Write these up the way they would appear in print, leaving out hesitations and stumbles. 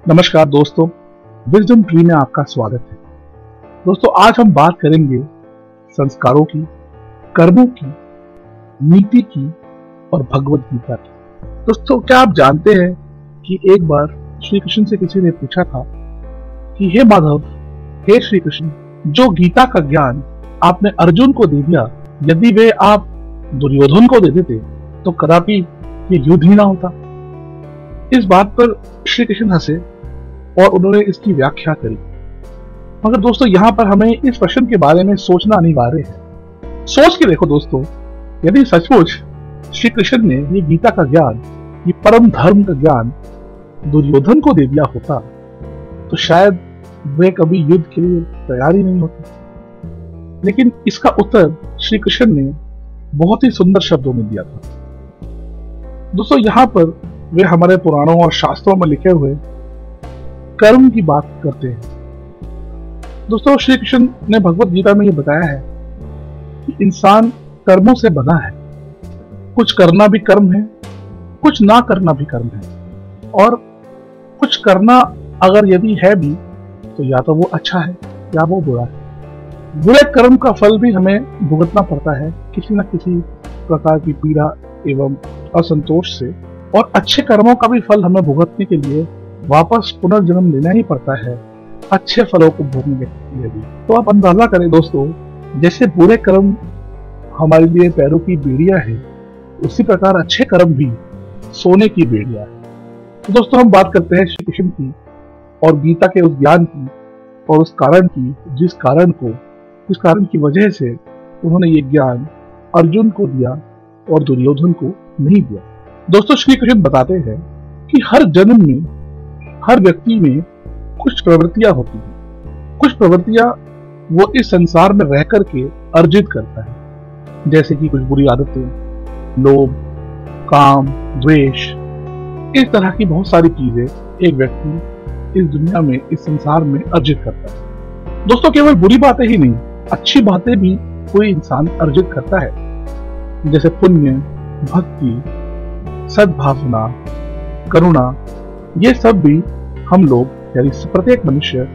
नमस्कार दोस्तों, wisdom tree में आपका स्वागत है। दोस्तों, आज हम बात करेंगे संस्कारों की, कर्मों की, नीति की और भगवत गीता की। दोस्तों, क्या आप जानते हैं कि एक बार श्री कृष्ण से किसी ने पूछा था कि हे माधव, हे श्री कृष्ण, जो गीता का ज्ञान आपने अर्जुन को दे दिया, यदि वे आप दुर्योधन को दे देते तो कदापि ये युद्ध ही ना होता। इस बात पर श्री कृष्ण हंसे और उन्होंने इसकी व्याख्या करी। मगर दोस्तों, यहाँ पर हमें इस प्रश्न के बारे में सोचना अनिवार्य है। सोच के देखो दोस्तों, यदि सचमुच श्री कृष्ण ने ये गीता का ज्ञान, ये परम धर्म का ज्ञान दुर्योधन को दे दिया होता तो शायद वे कभी युद्ध के लिए तैयार ही नहीं होते। लेकिन इसका उत्तर श्री कृष्ण ने बहुत ही सुंदर शब्दों में दिया था। दोस्तों, यहाँ पर वे हमारे पुराणों और शास्त्रों में लिखे हुए कर्म की बात करते हैं। दोस्तों, श्री कृष्ण ने भगवत गीता में ये बताया है कि इंसान कर्मों से बना है। कुछ करना भी कर्म है, कुछ ना करना भी कर्म है, और कुछ करना अगर यदि है भी तो या तो वो अच्छा है या वो बुरा है। बुरे कर्म का फल भी हमें भुगतना पड़ता है किसी न किसी प्रकार की पीड़ा एवं असंतोष से, और अच्छे कर्मों का भी फल हमें भुगतने के लिए वापस पुनर्जन्म लेना ही पड़ता है अच्छे फलों को भोगने के लिए भी। तो आप अंदाजा करें दोस्तों, जैसे बुरे कर्म हमारे लिए पैरों की बेड़ियां है, उसी प्रकार अच्छे कर्म भी सोने की बेड़ियां है। तो दोस्तों, हम बात करते हैं श्री कृष्ण की और गीता के उस ज्ञान की और उस कारण की, जिस कारण की वजह से उन्होंने ये ज्ञान अर्जुन को दिया और दुर्योधन को नहीं दिया। दोस्तों, श्री कृष्ण बताते हैं कि हर जन्म में हर व्यक्ति में कुछ प्रवृत्तियां होती हैं। कुछ प्रवृत्तियां वो इस संसार में रह करके अर्जित करता है, जैसे कि कुछ बुरी आदतें, लोभ, काम, द्वेष, इस तरह की बहुत सारी चीजें एक व्यक्ति इस दुनिया में, इस संसार में अर्जित करता है। दोस्तों, केवल बुरी बातें ही नहीं, अच्छी बातें भी कोई इंसान अर्जित करता है, जैसे पुण्य, भक्ति, सद्भावना, करुणा। ये सब भी हम लोग यानी प्रत्येक मनुष्य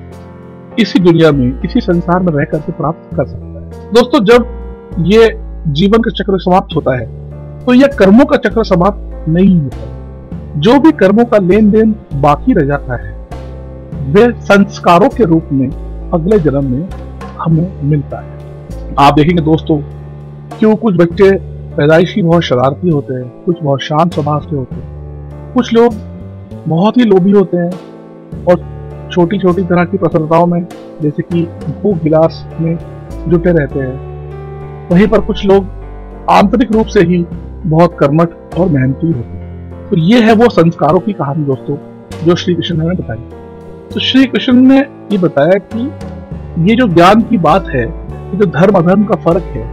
इसी दुनिया में, इसी संसार में रह करके प्राप्त कर सकता है। दोस्तों, जब ये जीवन का चक्र समाप्त होता है तो यह कर्मों का चक्र समाप्त नहीं होता। जो भी कर्मों का लेन देन बाकी रह जाता है वे संस्कारों के रूप में अगले जन्म में हमें मिलता है। आप देखेंगे दोस्तों, क्यों कुछ बच्चे पैदाइशी बहुत शरारती होते हैं, कुछ बहुत शांत स्वभाव के होते हैं, कुछ लोग बहुत ही लोभी होते हैं और छोटी छोटी तरह की प्रसन्नताओं में, जैसे कि भूख विलास में जुटे रहते हैं। वहीं पर कुछ लोग आंतरिक रूप से ही बहुत कर्मठ और मेहनती होते हैं। तो ये है वो संस्कारों की कहानी दोस्तों, जो श्री कृष्ण ने बताई। तो श्री कृष्ण ने ये बताया कि ये जो ज्ञान की बात है, ये जो धर्म अधर्म का फर्क है,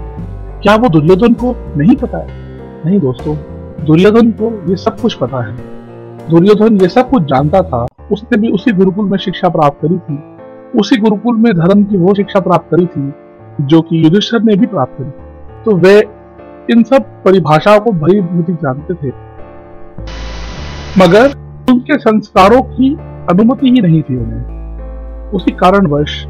क्या वो दुर्योधन को नहीं पता है? नहीं दोस्तों, दुर्योधन को ये सब कुछ पता है। दुर्योधन ये सब कुछ जानता था। उसने भी उसी गुरुकुल में शिक्षा प्राप्त करी थी, उसी गुरुकुल में धर्म की वो शिक्षा प्राप्त करी थी जो कि युधिष्ठिर ने भी प्राप्त करी। तो वे इन सब परिभाषाओं को भली भांति जानते थे, मगर उनके संस्कारों की अनुमति ही नहीं थी उन्हें। उसी कारणवश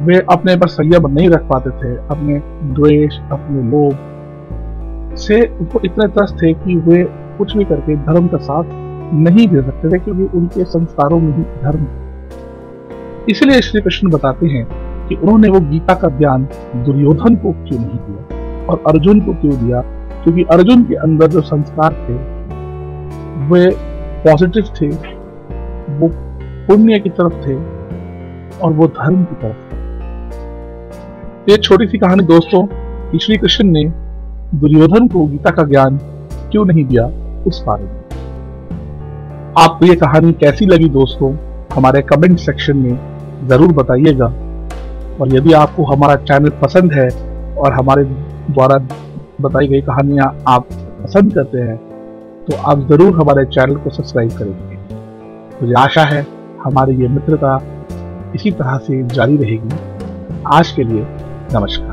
वे अपने पर संयम नहीं रख पाते थे। अपने द्वेष, अपने लोभ से उनको इतने त्रस्त थे कि वे कुछ भी करके धर्म का साथ नहीं दे सकते थे, क्योंकि उनके संस्कारों में ही धर्म। इसलिए श्री कृष्ण बताते हैं कि उन्होंने वो गीता का ज्ञान दुर्योधन को क्यों नहीं दिया और अर्जुन को क्यों दिया, क्योंकि अर्जुन के अंदर जो संस्कार थे वे पॉजिटिव थे, वो पुण्य की तरफ थे और वो धर्म की तरफ थे। ये छोटी सी कहानी दोस्तों कि श्री कृष्ण ने दुर्योधन को गीता का ज्ञान क्यों नहीं दिया, उस बारे में। आपको ये कहानी कैसी लगी दोस्तों, हमारे कमेंट सेक्शन में जरूर बताइएगा। और यदि आपको हमारा चैनल पसंद है और हमारे द्वारा बताई गई कहानियां आप पसंद करते हैं तो आप जरूर हमारे चैनल को सब्सक्राइब करेंगे। मुझे आशा है हमारी ये मित्रता इसी तरह से जारी रहेगी। आज के लिए नमस्कार।